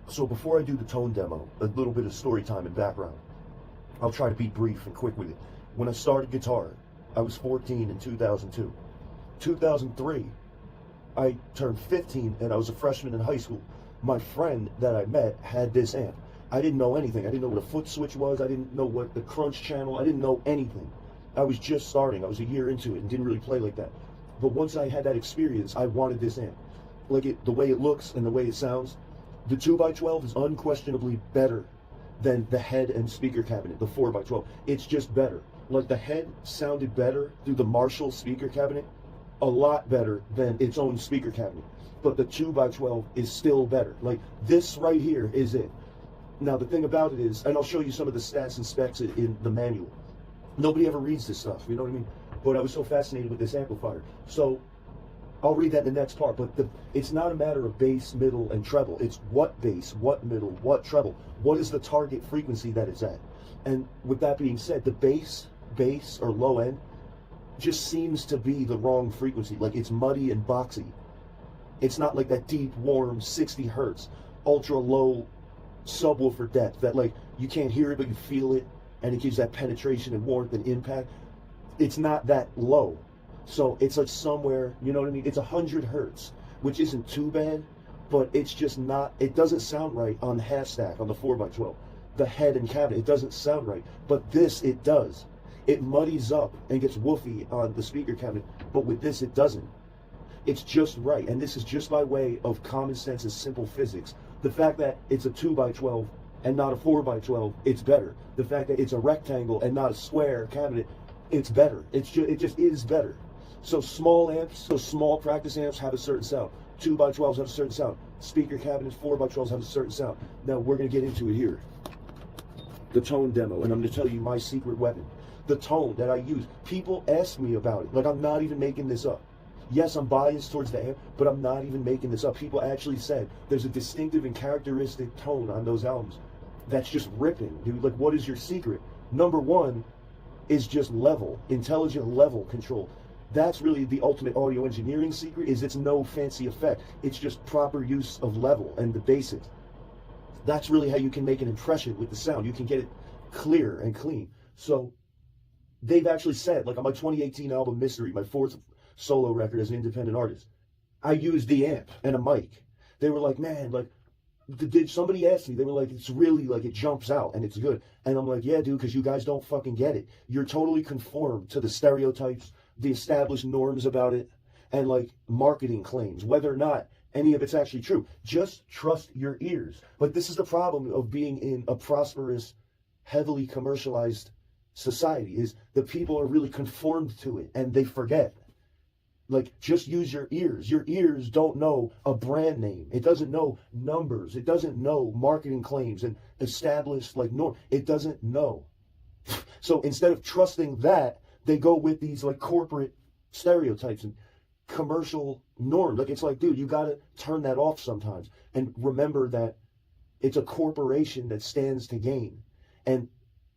So before I do the tone demo, a little bit of story time and background. I'll try to be brief and quick with it. When I started guitar, I was 14 in 2002. 2003, I turned 15 and I was a freshman in high school. My friend that I met had this amp. I didn't know anything. I didn't know what a foot switch was. I didn't know what the crunch channel, I didn't know anything. I was just starting. I was a year into it and didn't really play like that. But once I had that experience, I wanted this amp. Like the way it looks and the way it sounds. The 2x12 is unquestionably better than the head and speaker cabinet, the 4x12. It's just better. Like the head sounded better through the Marshall speaker cabinet, a lot better than its own speaker cabinet. But the 2x12 is still better. Like this right here is it. Now the thing about it is, and I'll show you some of the stats and specs in the manual. Nobody ever reads this stuff, you know what I mean? But I was so fascinated with this amplifier. So I'll read that in the next part, but it's not a matter of bass, middle, and treble. It's what bass, what middle, what treble. What is the target frequency that it's at? And with that being said, the bass or low end just seems to be the wrong frequency. Like it's muddy and boxy. It's not like that deep, warm, 60 hertz, ultra low subwoofer depth that like you can't hear it, but you feel it, and it gives that penetration and warmth and impact. It's not that low. So it's like somewhere, you know what I mean? It's 100 hertz, which isn't too bad, but it's just not, it doesn't sound right on the half stack, on the 4x12. The head and cabinet, it doesn't sound right. But this, it does. It muddies up and gets woofy on the speaker cabinet, but with this, it doesn't. It's just right, and this is just by way of common sense and simple physics. The fact that it's a 2x12 and not a 4x12, it's better. The fact that it's a rectangle and not a square cabinet, it's better. It just is better. So small amps, so small practice amps have a certain sound. 2x12s have a certain sound. Speaker cabinets, 4x12s have a certain sound. Now we're going to get into it here. The tone demo, and I'm going to tell you my secret weapon. The tone that I use. People ask me about it. Like I'm not even making this up. Yes, I'm biased towards the amp, but I'm not even making this up. People actually said there's a distinctive and characteristic tone on those albums that's just ripping, dude. Like, what is your secret? Number one is just level, intelligent level control. That's really the ultimate audio engineering secret, is it's no fancy effect. It's just proper use of level and the basics. That's really how you can make an impression with the sound. You can get it clear and clean. So they've actually said, like on my 2018 album Mystery, my fourth solo record as an independent artist, I used the amp and a mic. They were like, man, like, did somebody ask me? They were like, it's really like it jumps out and it's good. And I'm like, yeah, dude, because you guys don't fucking get it. You're totally conformed to the stereotypes, the established norms about it, and like marketing claims, whether or not any of it's actually true. Just trust your ears. But this is the problem of being in a prosperous, heavily commercialized society, is the people are really conformed to it and they forget. Like, just use your ears. Your ears don't know a brand name. It doesn't know numbers. It doesn't know marketing claims and established, like, norm. It doesn't know. So instead of trusting that, they go with these, like, corporate stereotypes and commercial norms. Like, it's like, dude, you got to turn that off sometimes. And remember that it's a corporation that stands to gain. And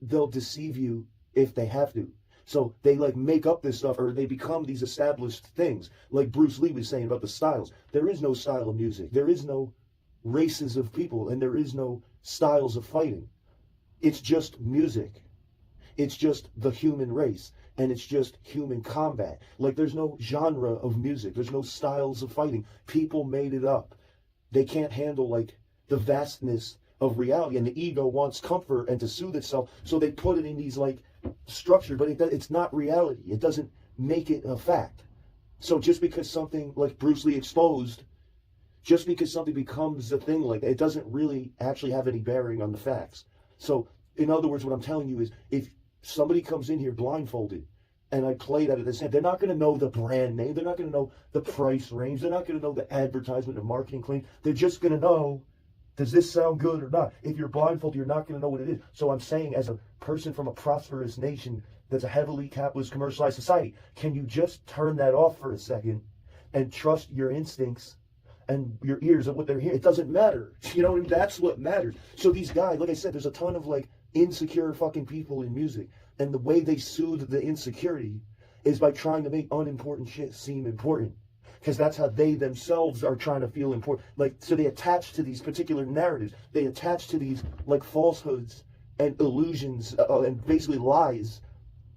they'll deceive you if they have to. So they like make up this stuff, or they become these established things. Like Bruce Lee was saying about the styles. There is no style of music. There is no races of people, and there is no styles of fighting. It's just music. It's just the human race, and it's just human combat. Like there's no genre of music. There's no styles of fighting. People made it up. They can't handle like the vastness of reality, and the ego wants comfort and to soothe itself, so they put it in these like structure, but it's not reality. It doesn't make it a fact. So just because something like Bruce Lee exposed, just because something becomes a thing like that, it doesn't really actually have any bearing on the facts. So in other words, what I'm telling you is, if somebody comes in here blindfolded and I play that at the end, they're not going to know the brand name. They're not going to know the price range. They're not going to know the advertisement or marketing claim. They're just going to know, does this sound good or not? If you're blindfolded, you're not going to know what it is. So I'm saying, as a person from a prosperous nation that's a heavily capitalist, commercialized society, can you just turn that off for a second and trust your instincts and your ears and what they're hearing? It doesn't matter. You know what I mean? That's what matters. So these guys, like I said, there's a ton of like insecure fucking people in music. And the way they soothe the insecurity is by trying to make unimportant shit seem important. because that's how they themselves are trying to feel important. Like, so they attach to these particular narratives. They attach to these like falsehoods and illusions and basically lies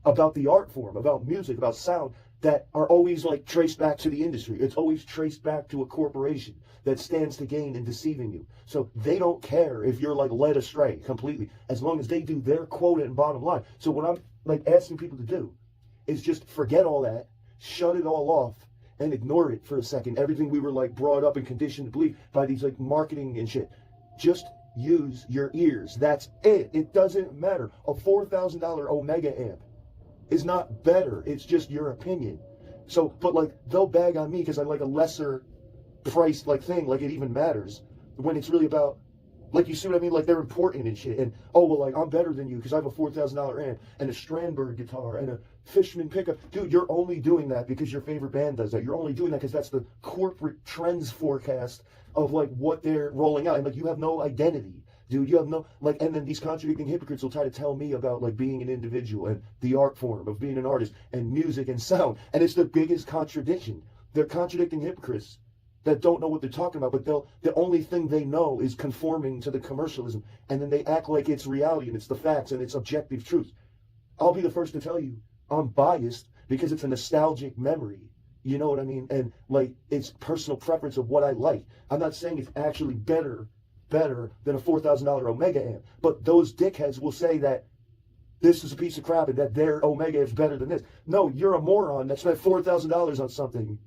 about the art form, about music, about sound, that are always like traced back to the industry. It's always traced back to a corporation that stands to gain in deceiving you. So they don't care if you're like led astray completely, as long as they do their quota and bottom line. So what I'm like asking people to do is just forget all that, shut it all off, and ignore it for a second. Everything we were like brought up and conditioned to believe by these like marketing and shit. Just use your ears. That's it. It doesn't matter. A $4,000 Omega amp is not better. It's just your opinion. So, but like they'll bag on me because I like a lesser priced like thing, like it even matters, when it's really about, like, you see what I mean? Like they're important and shit. And oh well, like I'm better than you because I have a $4,000 amp and a Strandberg guitar and a Fishman pickup. Dude, you're only doing that because your favorite band does that. You're only doing that because that's the corporate trends forecast of like what they're rolling out. And like you have no identity. Dude, you have no, like, and then these contradicting hypocrites will try to tell me about, like, being an individual and the art form of being an artist and music and sound. And it's the biggest contradiction. They're contradicting hypocrites that don't know what they're talking about, but the only thing they know is conforming to the commercialism. And then they act like it's reality and it's the facts and it's objective truth. I'll be the first to tell you, I'm biased because it's a nostalgic memory. You know what I mean? And, like, it's personal preference of what I like. I'm not saying it's actually better than a $4,000 Omega amp. But those dickheads will say that this is a piece of crap and that their Omega is better than this. No, you're a moron that spent $4,000 on something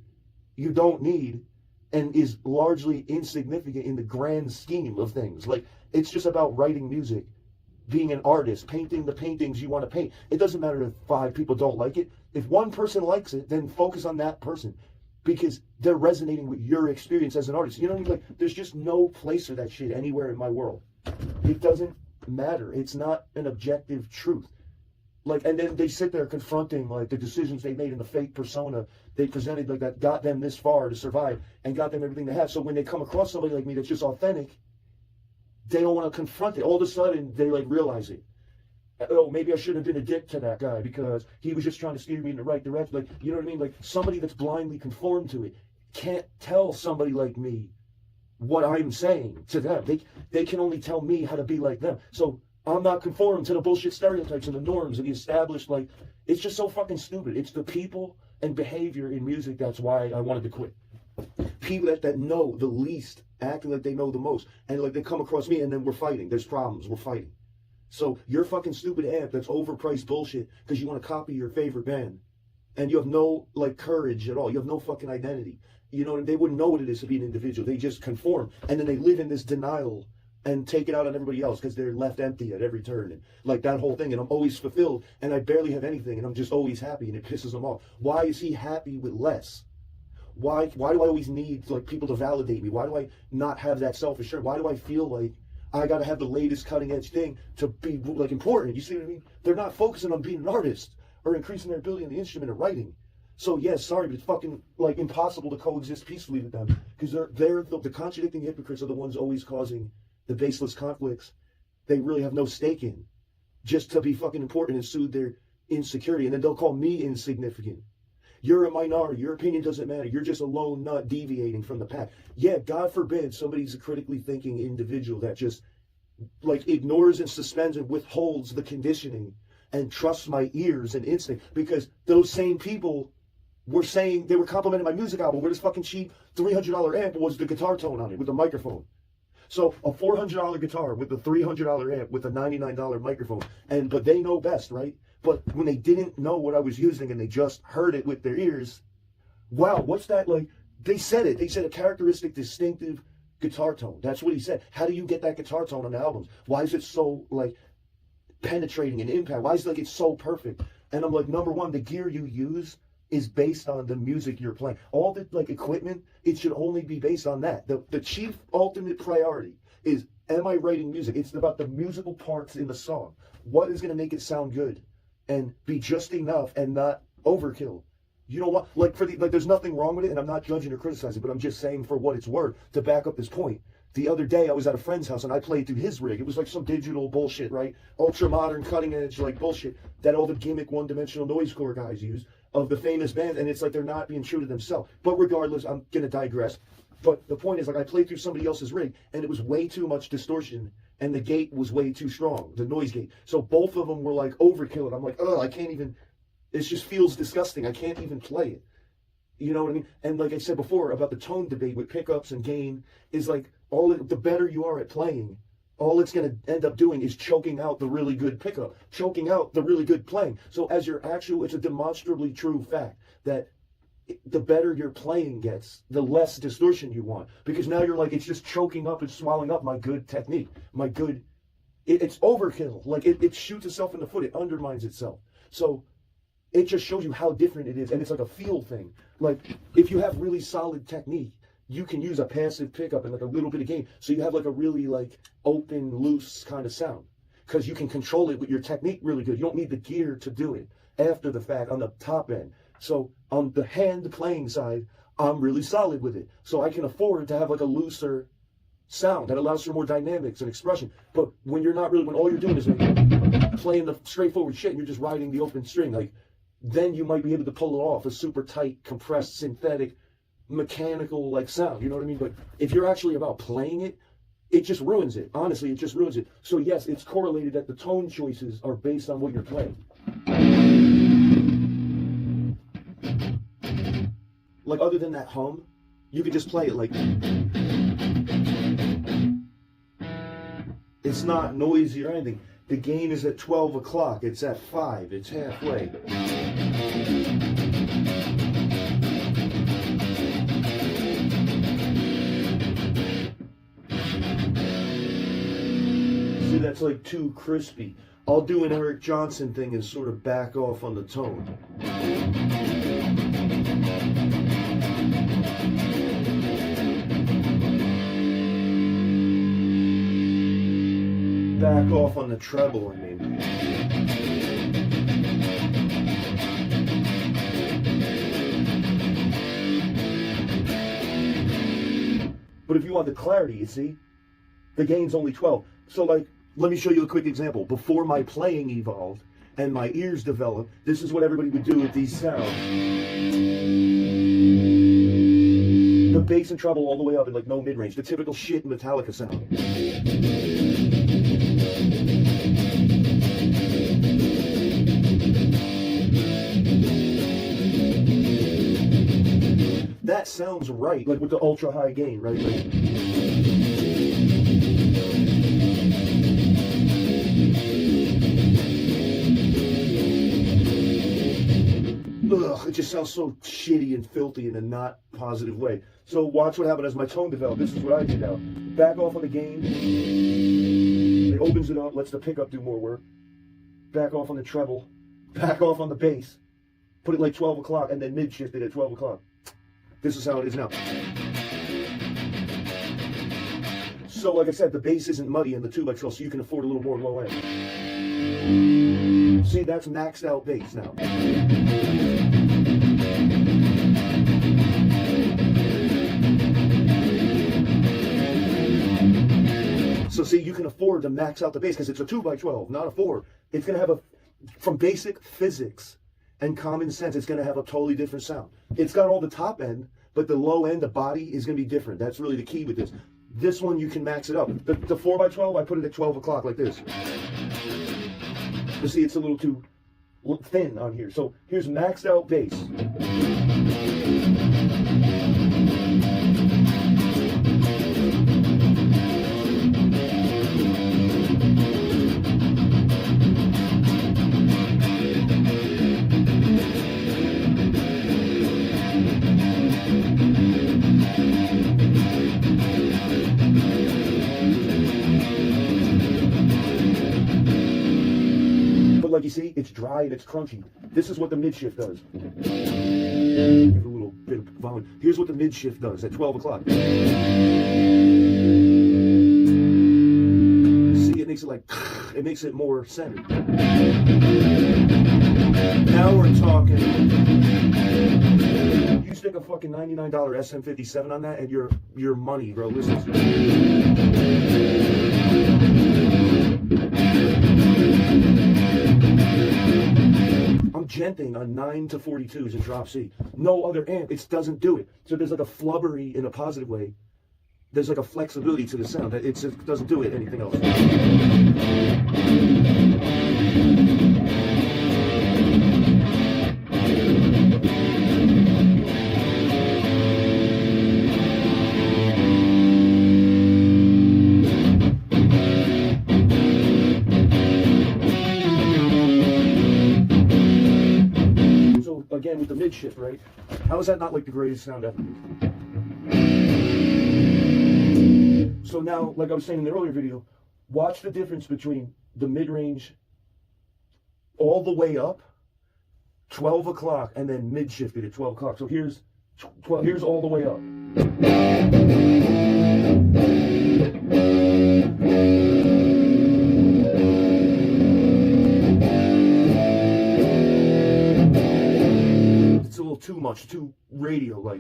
you don't need and is largely insignificant in the grand scheme of things. Like, it's just about writing music, being an artist, painting the paintings you want to paint. It doesn't matter if 5 people don't like it. If one person likes it, then focus on that person, because they're resonating with your experience as an artist. You know what I mean? Like, there's just no place for that shit anywhere in my world. It doesn't matter. It's not an objective truth. Like, and then they sit there confronting, like, the decisions they made in the fake persona they presented, like, that got them this far to survive and got them everything they have. So when they come across somebody like me that's just authentic, they don't want to confront it. All of a sudden, they, like, realize it. Oh, maybe I shouldn't have been a dick to that guy because he was just trying to steer me in the right direction. Like, you know what I mean? Like, somebody that's blindly conformed to it can't tell somebody like me what I'm saying to them. They can only tell me how to be like them. So I'm not conformed to the bullshit stereotypes and the norms and the established, like, it's just so fucking stupid. It's the people and behavior in music that's why I wanted to quit. People that know the least, acting like they know the most. And, like, they come across me and then we're fighting. There's problems. We're fighting. So your fucking stupid amp that's overpriced bullshit because you want to copy your favorite band and you have no, like, courage at all. You have no fucking identity. You know, they wouldn't know what it is to be an individual. They just conform. And then they live in this denial and take it out on everybody else because they're left empty at every turn. And, like, that whole thing. And I'm always fulfilled and I barely have anything and I'm just always happy and it pisses them off. Why is he happy with less? Why do I always need, like, people to validate me? Why do I not have that self-assurance? Why do I feel like I got to have the latest cutting edge thing to be, like, important? You see what I mean? They're not focusing on being an artist or increasing their ability in the instrument of writing. So, yes, sorry, but it's fucking, like, impossible to coexist peacefully with them because they're the contradicting hypocrites are the ones always causing the baseless conflicts they really have no stake in just to be fucking important and soothe their insecurity. And then they'll call me insignificant. You're a minority. Your opinion doesn't matter. You're just a lone nut deviating from the pack. Yeah, God forbid somebody's a critically thinking individual that just, like, ignores and suspends and withholds the conditioning and trusts my ears and instinct, because those same people were saying, they were complimenting my music album where this fucking cheap $300 amp was the guitar tone on it with a microphone. So a $400 guitar with a $300 amp with a $99 microphone, but they know best, right? But when they didn't know what I was using and they just heard it with their ears, wow, what's that like? They said it. They said a characteristic, distinctive guitar tone. That's what he said. How do you get that guitar tone on the albums? Why is it so, like, penetrating and impact? Why is it, like, it's so perfect? And I'm like, number one, the gear you use is based on the music you're playing. All the, like, equipment, it should only be based on that. The chief ultimate priority is, am I writing music? It's about the musical parts in the song. What is going to make it sound good and be just enough and not overkill? You know what? Like, there's nothing wrong with it, and I'm not judging or criticizing, but I'm just saying for what it's worth to back up this point. The other day, I was at a friend's house, and I played through his rig. It was like some digital bullshit, right? Ultra modern, cutting edge, like, bullshit that all the gimmick one-dimensional noise core guys use. of the famous bands, and it's like they're not being true to themselves. But regardless, I'm gonna digress. But the point is, like, I played through somebody else's rig, and it was way too much distortion, and the gate was way too strong, the noise gate. So both of them were like overkill, and I'm like, oh, I can't even. It just feels disgusting. I can't even play it. You know what I mean? And like I said before about the tone debate with pickups and gain, is like the better you are at playing, all it's going to end up doing is choking out the really good pickup, choking out the really good playing. So as your actual, it's a demonstrably true fact that the better your playing gets, the less distortion you want. Because now you're like, it's just choking up and swallowing up my good technique, my good, it's overkill. Like it shoots itself in the foot, it undermines itself. So it just shows you how different it is. And it's like a feel thing. Like if you have really solid technique, you can use a passive pickup and like a little bit of gain. So you have like a really like open, loose kind of sound. Because you can control it with your technique really good. You don't need the gear to do it after the fact on the top end. So on the hand playing side, I'm really solid with it. So I can afford to have like a looser sound that allows for more dynamics and expression. But when you're not really, when all you're doing is like playing the straightforward shit and you're just riding the open string, like then you might be able to pull it off, a super tight, compressed, synthetic, mechanical like sound, you know what I mean? But if you're actually about playing it, it just ruins it. Honestly, it just ruins it. So yes, it's correlated that the tone choices are based on what you're playing. Like other than that hum, you could just play it like, it's not noisy or anything. The gain is at 12 o'clock, it's at 5, it's halfway. See, that's like too crispy. I'll do an Eric Johnson thing and sort of back off on the tone. Back off on the treble, I mean. But if you want the clarity, you see, the gain's only 12. So like, let me show you a quick example. Before my playing evolved and my ears developed, this is what everybody would do with these sounds. The bass and treble all the way up and like no mid-range, the typical shit Metallica sound. That sounds right, like with the ultra high gain, right? Like, ugh, it just sounds so shitty and filthy in a not positive way. So watch what happened as my tone developed. This is what I did now. Back off on the gain. It opens it up, lets the pickup do more work. Back off on the treble. Back off on the bass. Put it like 12 o'clock and then mid-shift it at 12 o'clock. This is how it is now. So like I said, the bass isn't muddy in the 2x12, so you can afford a little more low end. See, that's maxed out bass now. So see, you can afford to max out the bass because it's a 2x12, not a 4. It's going to have from basic physics and common sense, it's going to have a totally different sound. It's got all the top end, but the low end, the body is going to be different. That's really the key with this. This one, you can max it up. The 4x12, I put it at 12 o'clock like this. You see, it's a little too thin on here. So here's maxed out bass. Like you see, it's dry and it's crunchy. This is what the mid-shift does. Give it a little bit of volume. Here's what the mid-shift does at 12 o'clock. See, it makes it like, it makes it more centered. Now we're talking. You stick a fucking $99 SM57 on that and your money, bro. Listen to I'm denting on 9 to 42s in drop C. No other amp, it doesn't do it. So there's like a flubbery in a positive way. There's like a flexibility to the sound that it just doesn't do it anything else. Again with the mid shift, right? How is that not like the greatest sound ever? So now, like I was saying in the earlier video, watch the difference between the mid-range all the way up, 12 o'clock, and then mid-shifted at 12 o'clock. So here's all the way up. Too much, too radio-like.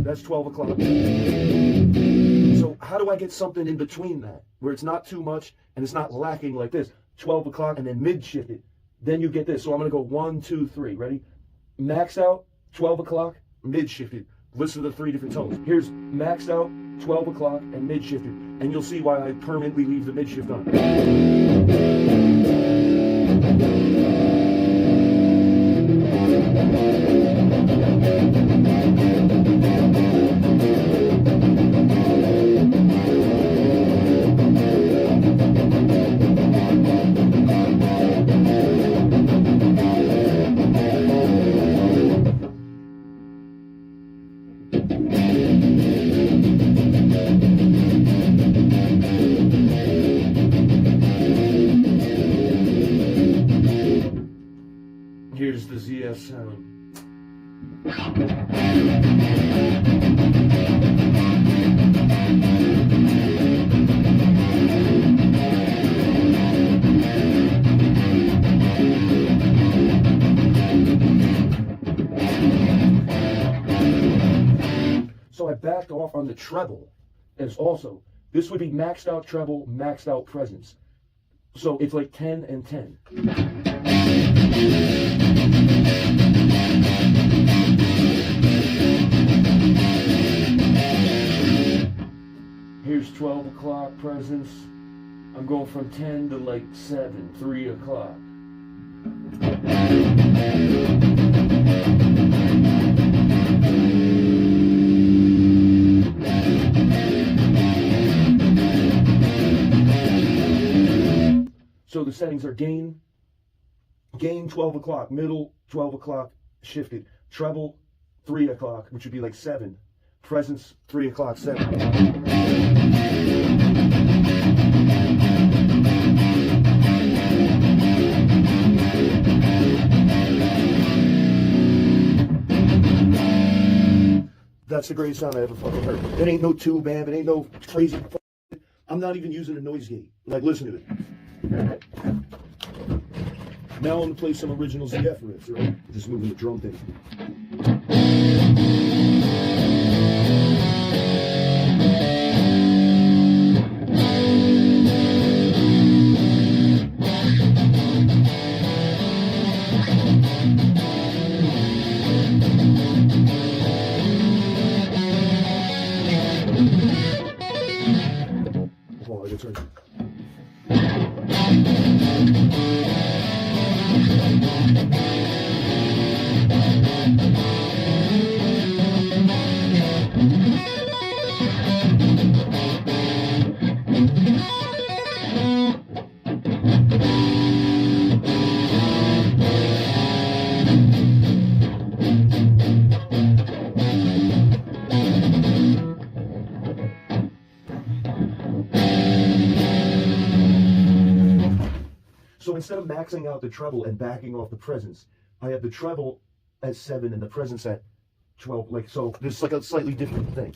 That's 12 o'clock. So how do I get something in between that, where it's not too much and it's not lacking like this? 12 o'clock and then mid-shifted. Then you get this. So I'm going to go 1, 2, 3. Ready? Maxed out, 12 o'clock, mid-shifted. Listen to the 3 different tones. Here's maxed out, 12 o'clock, and mid-shifted. And you'll see why I permanently leave the mid-shift on. Here's the ZF sound. So I backed off on the treble as also. This would be maxed out treble, maxed out presence. So it's like 10 and 10. Here's 12 o'clock presence. I'm going from 10 to like 7, 3 o'clock. So the settings are gain 12 o'clock, middle 12 o'clock, shifted, treble 3 o'clock, which would be like 7, presence 3 o'clock, 7. That's the greatest sound I ever fucking heard. It ain't no tube amp, it ain't no crazy. I'm not even using a noise gate. Like, listen to it. Now I'm gonna play some original ZF riffs, right? Just moving the drum thing. Oh, that's right. So instead of maxing out the treble and backing off the presence, I have the treble at 7 and the presence at 12. Like, so this is like a slightly different thing.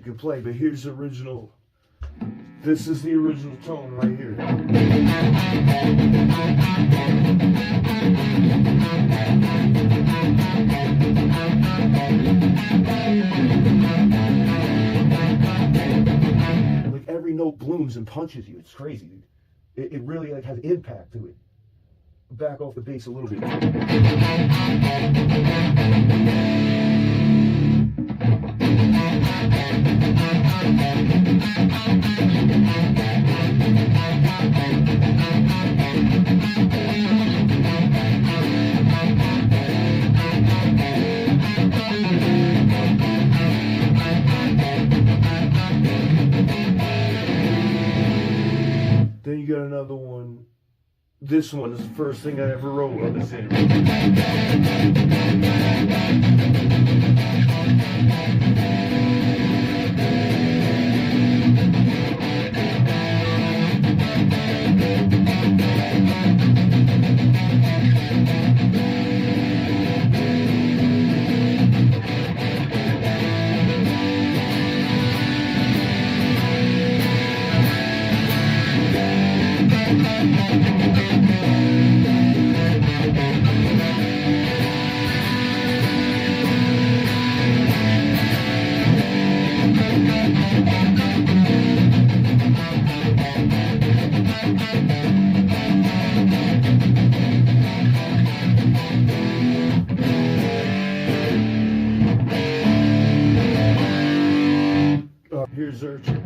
you can play, but here's the original. This is the original tone right here. Like every note blooms and punches you. It's crazy, dude. It really like has impact to it. Back off the bass a little bit. Then you got another one. This one is the first thing I ever wrote on this end. Here's Urchin.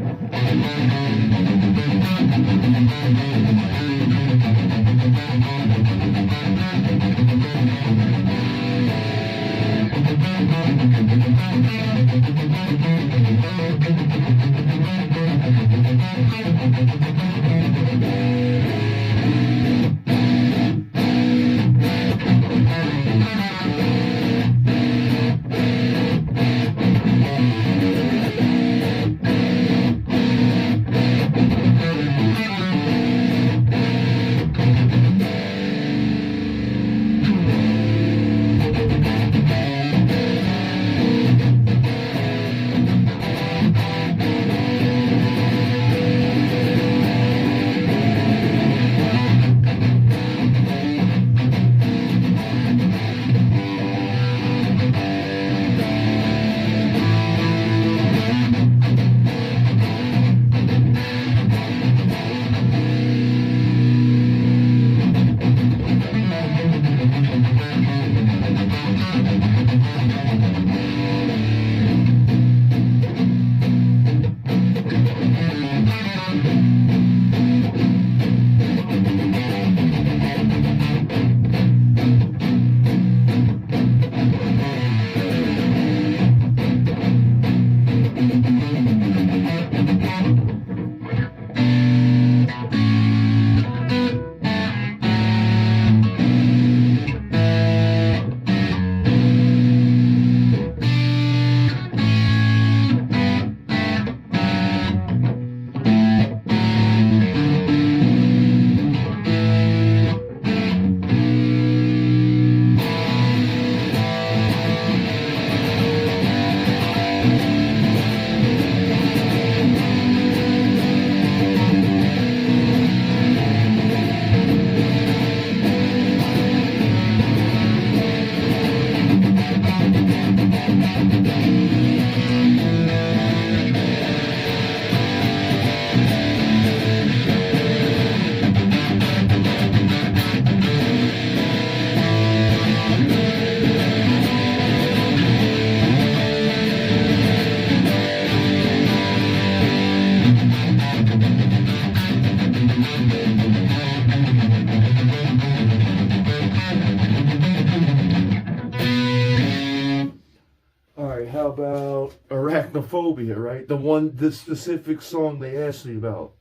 How about Arachnophobia, right? The specific song they asked me about.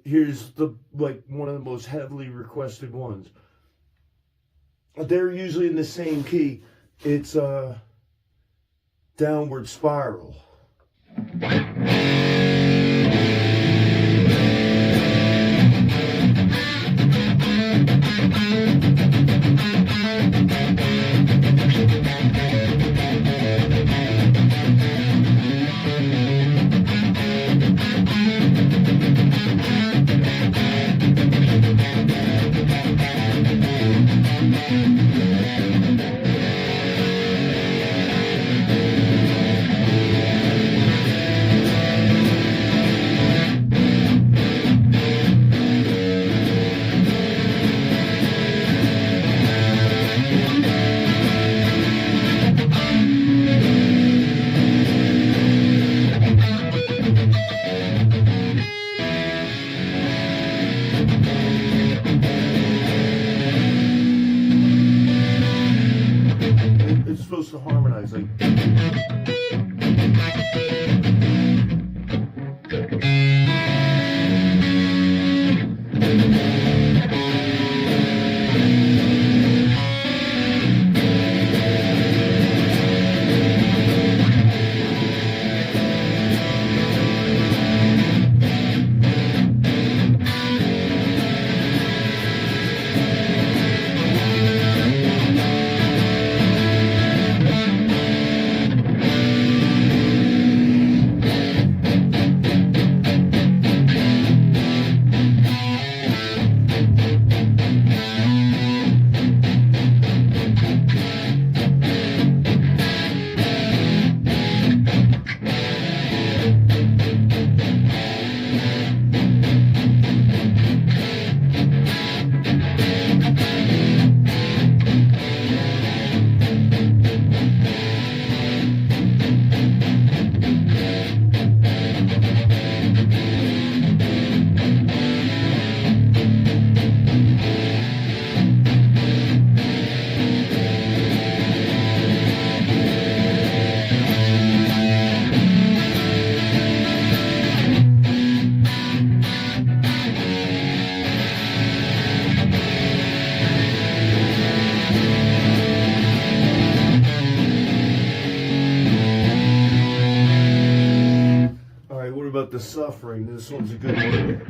here's the one of the most heavily requested ones. They're usually in the same key. It's Downward Spiral. It's supposed to harmonize like. About the suffering, this one's a good one.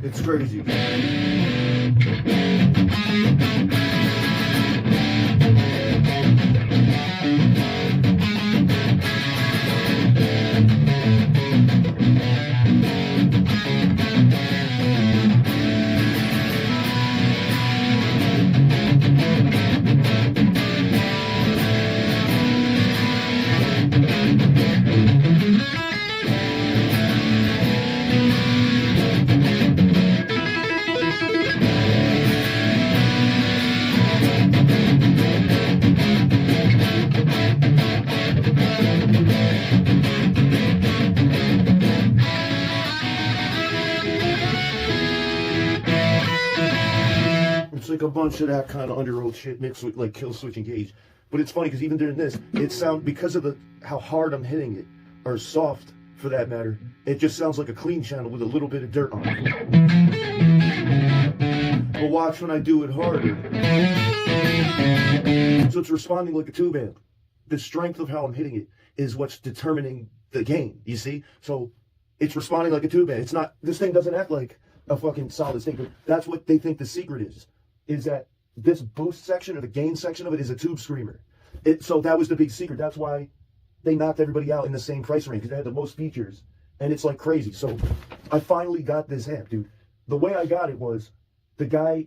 It's crazy. It's like a bunch of that kind of underworld shit mixed with like kill switch engage. But it's funny because even during this, it sounds, because of how hard I'm hitting it, or soft for that matter, it just sounds like a clean channel with a little bit of dirt on it. But watch when I do it harder. So it's responding like a tube amp. The strength of how I'm hitting it is what's determining the gain, you see? So it's responding like a tube amp. It's not, this thing doesn't act like a fucking solid thing. But that's what they think the secret is that this boost section or the gain section of it is a tube screamer. So that was the big secret. That's why they knocked everybody out in the same price range, because they had the most features, and it's like crazy. So I finally got this amp, dude. The way I got it was, the guy,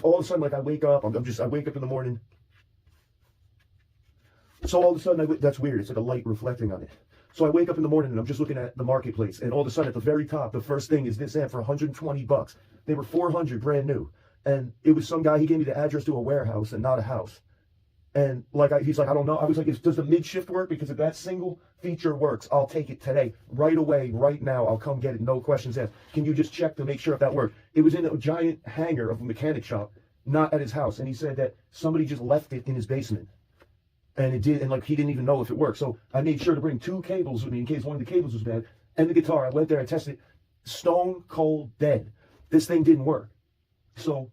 all of a sudden, like, I wake up, I wake up in the morning. So all of a sudden, that's weird. It's like a light reflecting on it. So I wake up in the morning and I'm just looking at the marketplace, and all of a sudden at the very top, the first thing is this amp for $120. They were 400 brand new. And it was some guy, he gave me the address to a warehouse and not a house. And like he's like, I don't know. I was like, does the mid shift work? Because if that single feature works, I'll take it today, right away, right now. I'll come get it, no questions asked. Can you just check to make sure if that worked? It was in a giant hangar of a mechanic shop, not at his house. And he said that somebody just left it in his basement, and it did. And like he didn't even know if it worked. So I made sure to bring 2 cables with me in case one of the cables was bad, and the guitar. I went there, I tested it, stone cold dead. This thing didn't work. So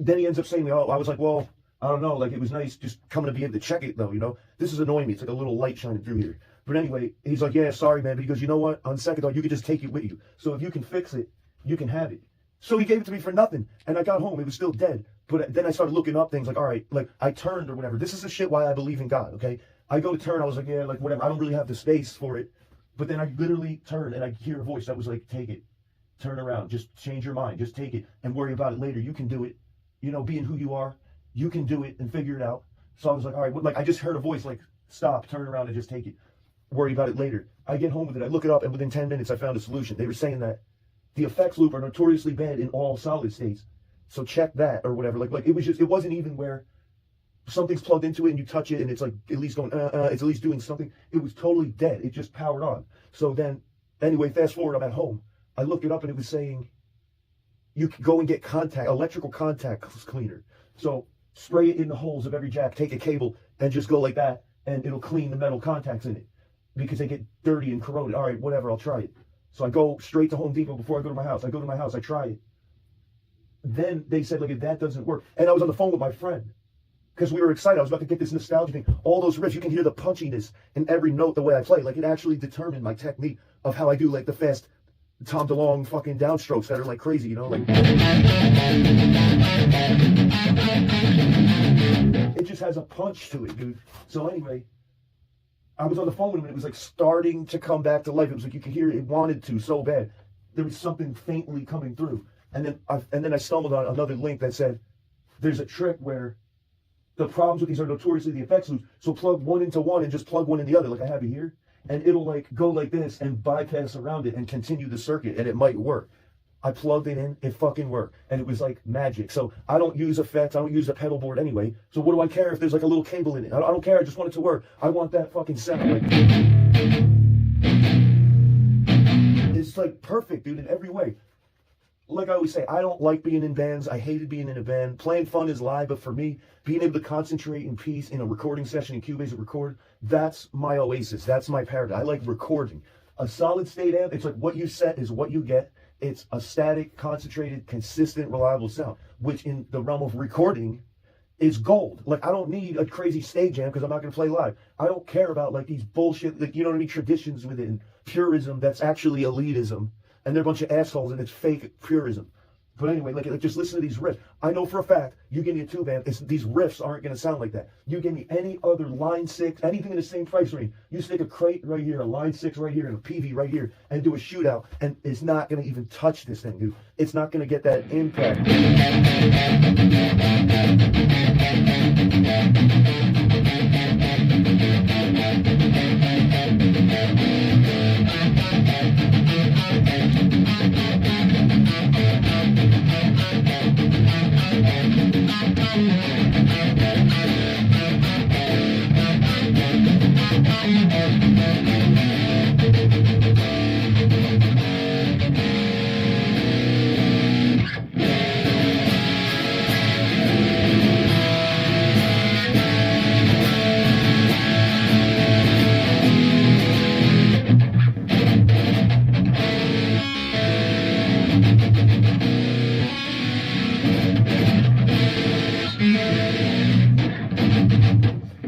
then he ends up saying, "Oh," I was like, "Well, I don't know, like it was nice just coming to be able to check it though, you know? This is annoying me. It's like a little light shining through here." But anyway, he's like, "Yeah, sorry, man." But he goes, "You know what? On second thought, you could just take it with you. So if you can fix it, you can have it." So he gave it to me for nothing. And I got home, it was still dead. But then I started looking up things like, all right, like I turned or whatever. This is the shit why I believe in God, okay? I go to turn, I was like, yeah, like whatever. I don't really have the space for it. But then I literally turned and I hear a voice that was like, "Take it. Turn around. Just change your mind. Just take it and worry about it later. You can do it. You know, being who you are. You can do it and figure it out." So I was like, all right, like I just heard a voice like, "Stop, turn around and just take it. Worry about it later." I get home with it, I look it up, and within 10 minutes I found a solution. They were saying that the effects loop are notoriously bad in all solid states. So check that or whatever. Like it was just, it wasn't even where something's plugged into it and you touch it and it's like at least going, it's at least doing something. It was totally dead. It just powered on. So then, anyway, fast forward, I'm at home. I looked it up and it was saying you can go and get electrical contact cleaner. So spray it in the holes of every jack, take a cable, and just go like that, and it'll clean the metal contacts in it because they get dirty and corroded. All right, whatever, I'll try it. So I go straight to Home Depot before I go to my house. I go to my house, I try it. Then they said, like, if that doesn't work, and I was on the phone with my friend because we were excited. I was about to get this nostalgia thing. All those riffs, you can hear the punchiness in every note the way I play. Like, it actually determined my technique of how I do, like, the fast Tom DeLonge fucking downstrokes that are like crazy, you know? Like, it just has a punch to it, dude. So anyway, I was on the phone with him and it was like starting to come back to life. It was like you could hear it wanted to so bad. There was something faintly coming through. And then I stumbled on another link that said there's a trick where the problems with these are notoriously the effects loops. So plug one into one and just plug one in the other, like I have it here. And it'll like go like this and bypass around it and continue the circuit, and it might work. I plugged it in, it fucking worked, and it was like magic. So I don't use effects, I don't use a pedal board anyway. So what do I care if there's like a little cable in it? I don't care, I just want it to work. I want that fucking sound. Like, it's like perfect, dude, in every way. Like I always say, I don't like being in bands. I hated being in a band. Playing fun is live, but for me, being able to concentrate in peace in a recording session in Cubase and record, that's my oasis. That's my paradise. I like recording. A solid state amp, it's like what you set is what you get. It's a static, concentrated, consistent, reliable sound, which in the realm of recording is gold. Like, I don't need a crazy stage amp because I'm not going to play live. I don't care about like these bullshit, like, you know what I mean, traditions with it and purism that's actually elitism. And they're a bunch of assholes, and it's fake purism. But anyway, like just listen to these riffs. I know for a fact, you give me a tube amp, these riffs aren't going to sound like that. You give me any other line 6, anything in the same price range. You stick a crate right here, a line 6 right here, and a PV right here, and do a shootout, and it's not going to even touch this thing, dude. It's not going to get that impact.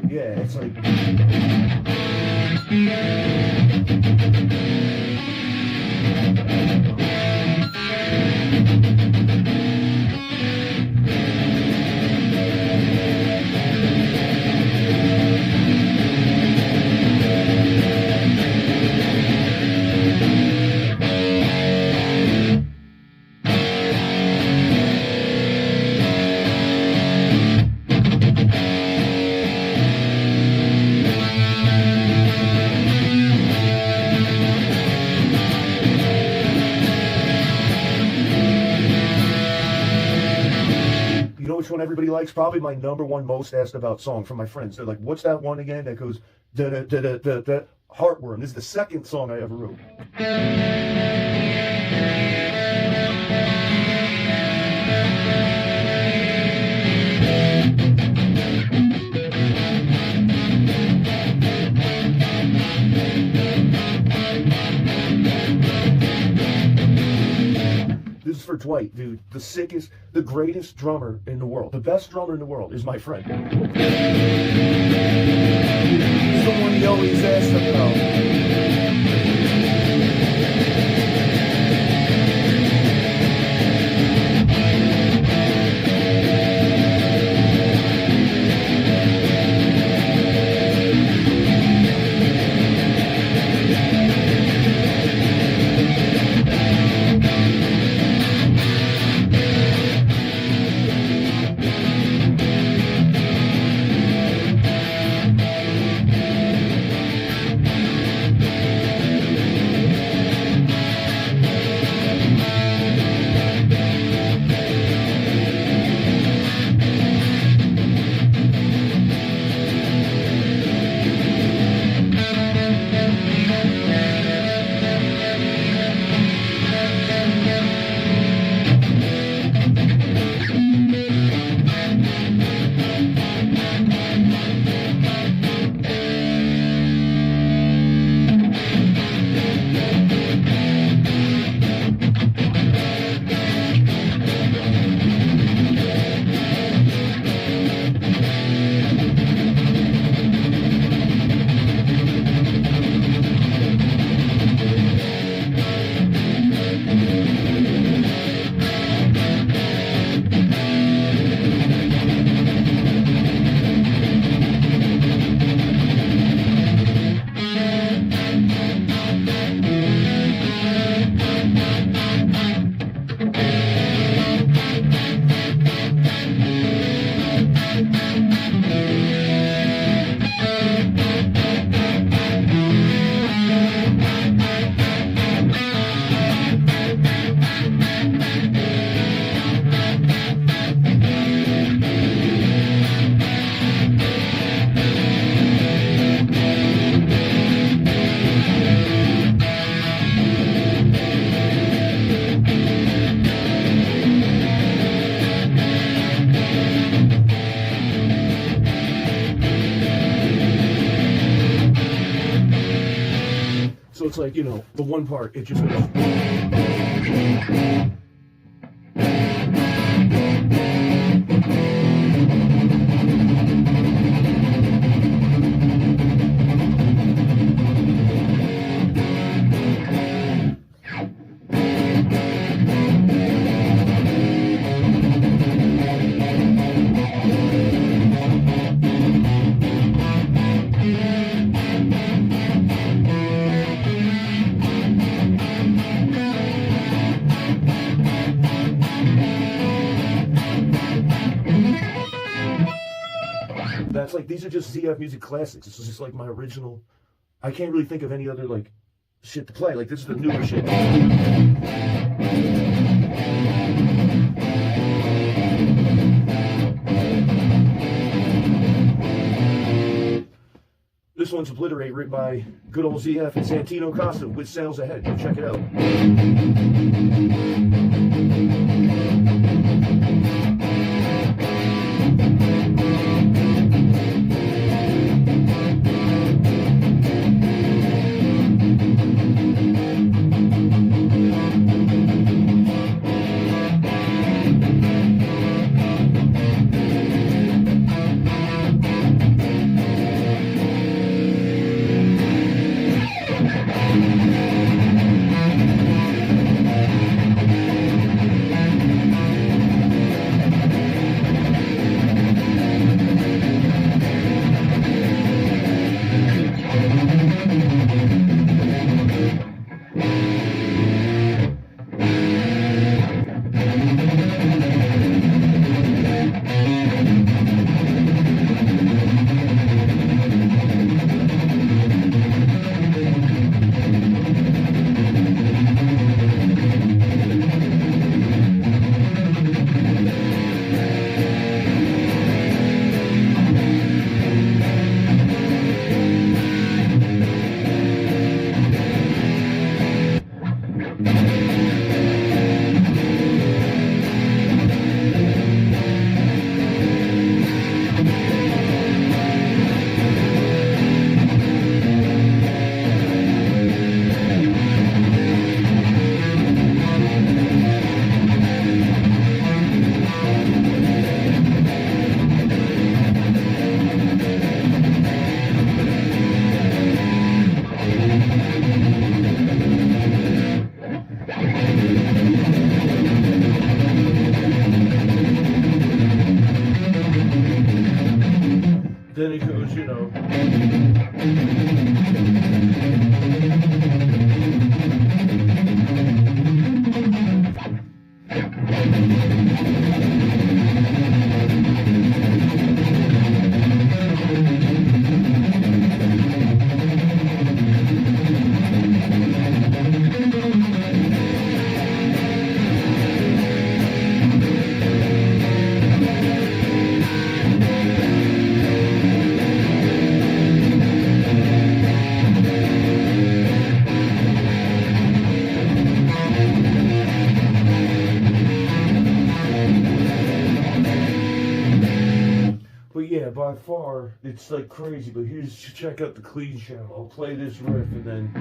Yeah, it's like... everybody likes, probably my #1 most asked about song from my friends. They're like, what's that one again that goes da da da da da da? Heartworm. This is the second song I ever wrote. This is for Dwight, dude. The sickest, the greatest drummer in the world. The best drummer in the world is my friend. He's the one he always asks about. So it's like, you know, the one part, it just goes. That's like, these are just ZF Music classics. This is just like my original. I can't really think of any other like shit to play. Like, this is the newer shit. This one's Obliterate, written by good old ZF and Santino Costa with Sales Ahead. Check it out. by far, it's like crazy, but here's, check out the clean channel. I'll play this riff and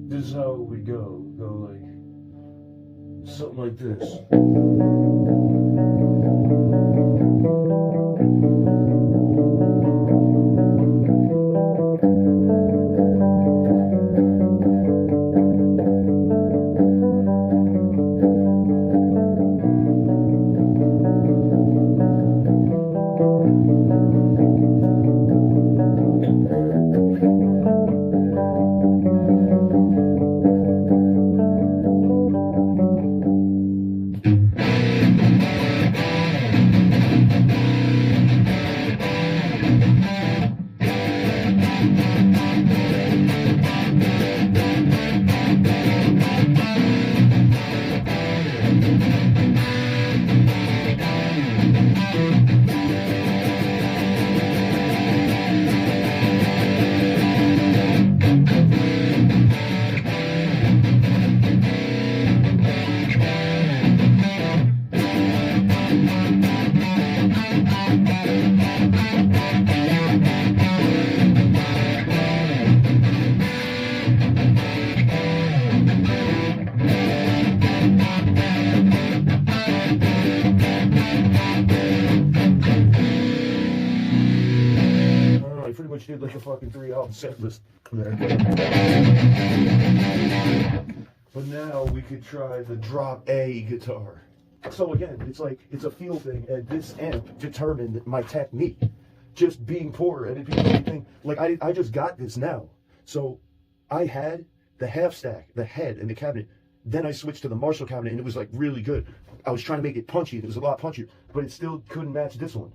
this is how it would go like something like this. Did like a fucking 3-album set list there. But now we could try the drop A guitar. So again, it's like, it's a feel thing, and this amp determined my technique. Just being poor and it being everything. Like, I just got this now. So I had the half stack, the head, and the cabinet. Then I switched to the Marshall cabinet, and it was like really good. I was trying to make it punchy. It was a lot punchier, but it still couldn't match this one.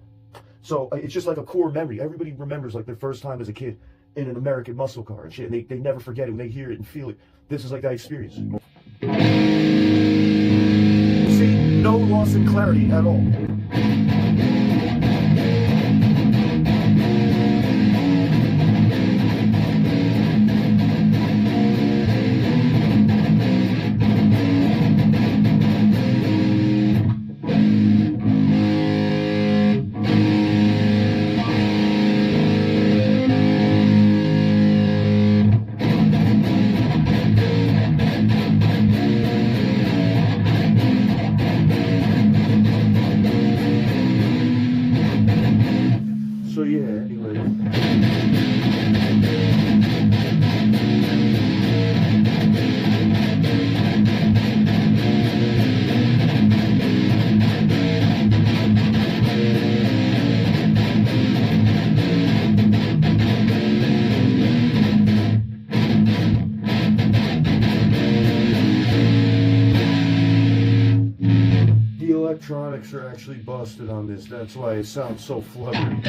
So it's just like a core memory. Everybody remembers like their first time as a kid in an American muscle car and shit. And they never forget it when they hear it and feel it. This is like that experience. See, no loss in clarity at all. electronics are actually busted on this. That's why it sounds so fluttery.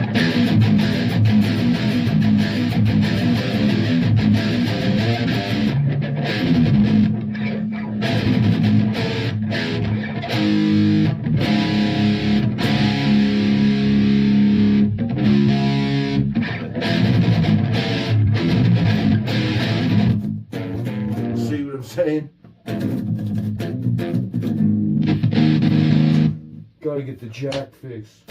See what I'm saying? Gotta get the jack fixed.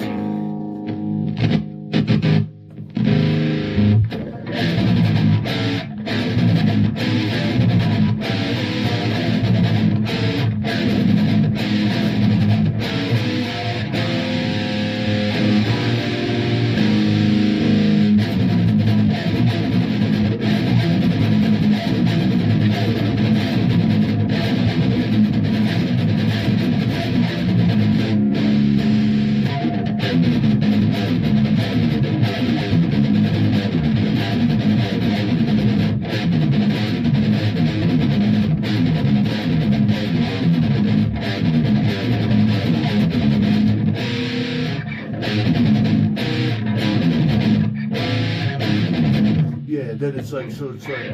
Yeah, then it's like, so it's like...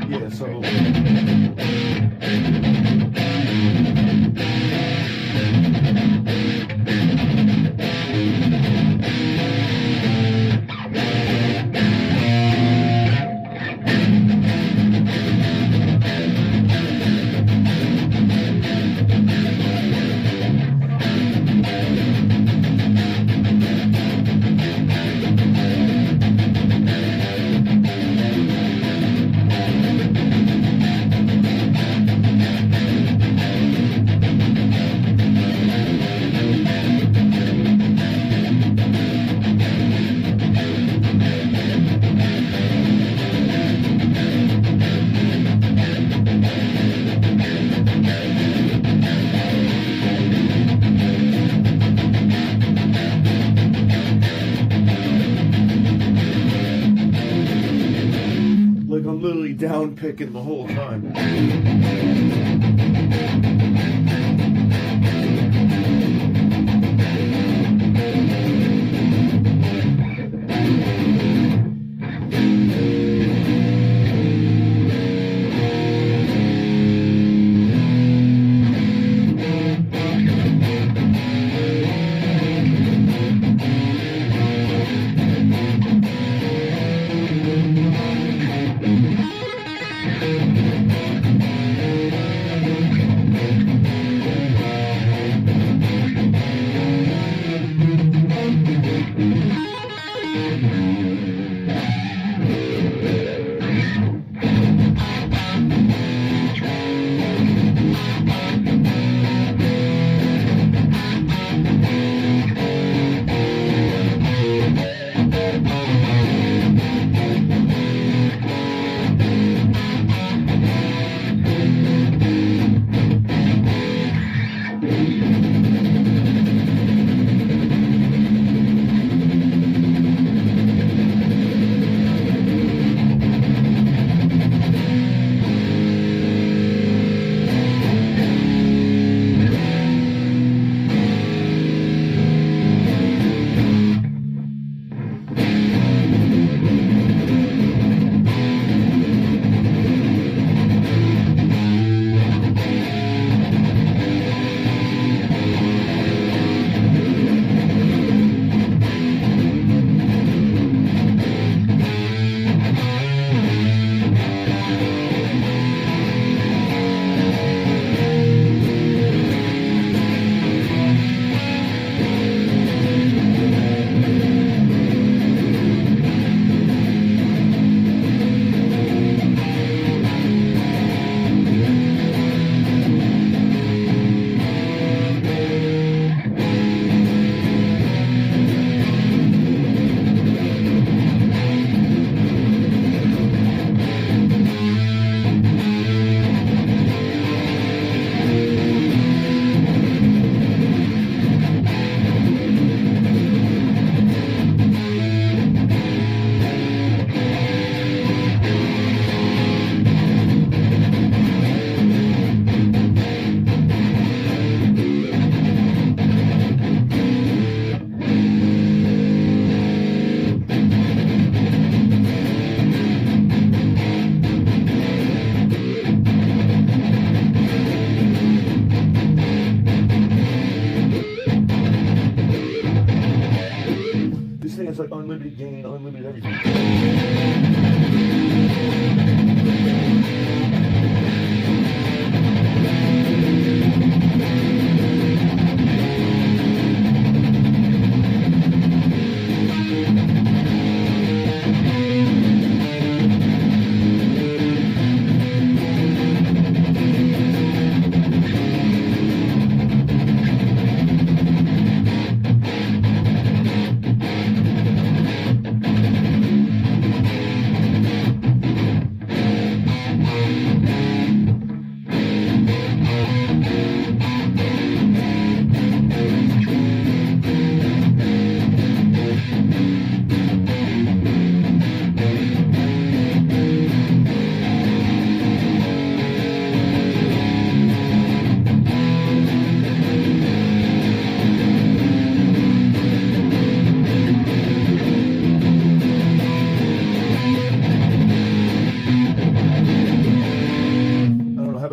Yeah, so... Like I'm literally down picking the whole time.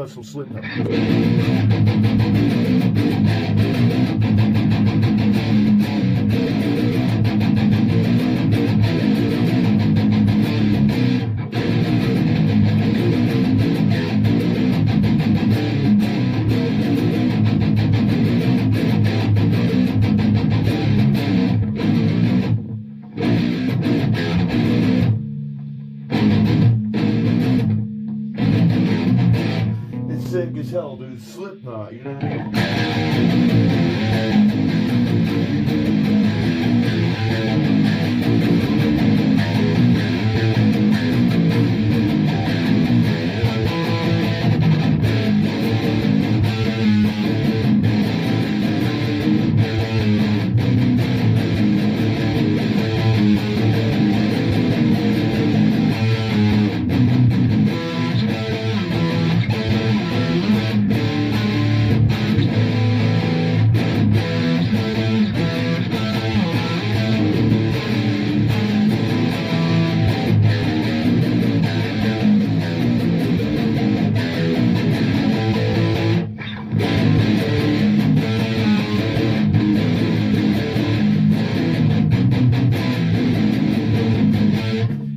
about some Slipknot? Sick as hell, dude. Slipknot, you know what I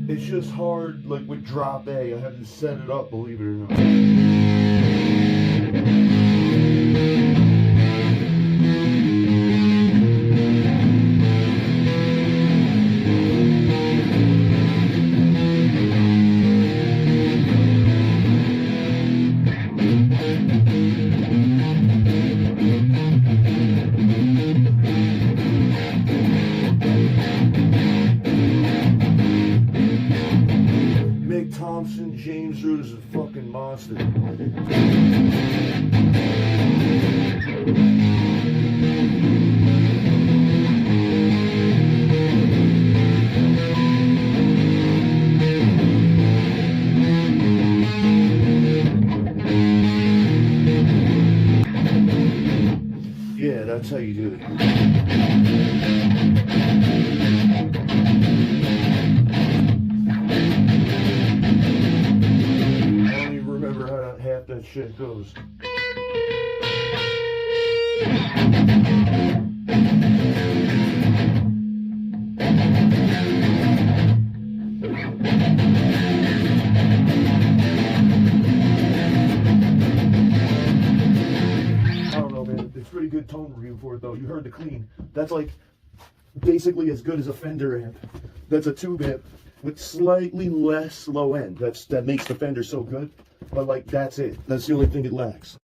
It's just hard, like with drop A. I had to set it up, believe it or not. James Root is a fucking monster. Yeah, that's how you do it. Half that shit goes. I don't know, man. It's pretty good tone review for it, though. You heard the clean. That's like basically as good as a Fender amp. That's a tube amp with slightly less low end. That makes the Fender so good. But like, that's it. That's the only thing it lacks.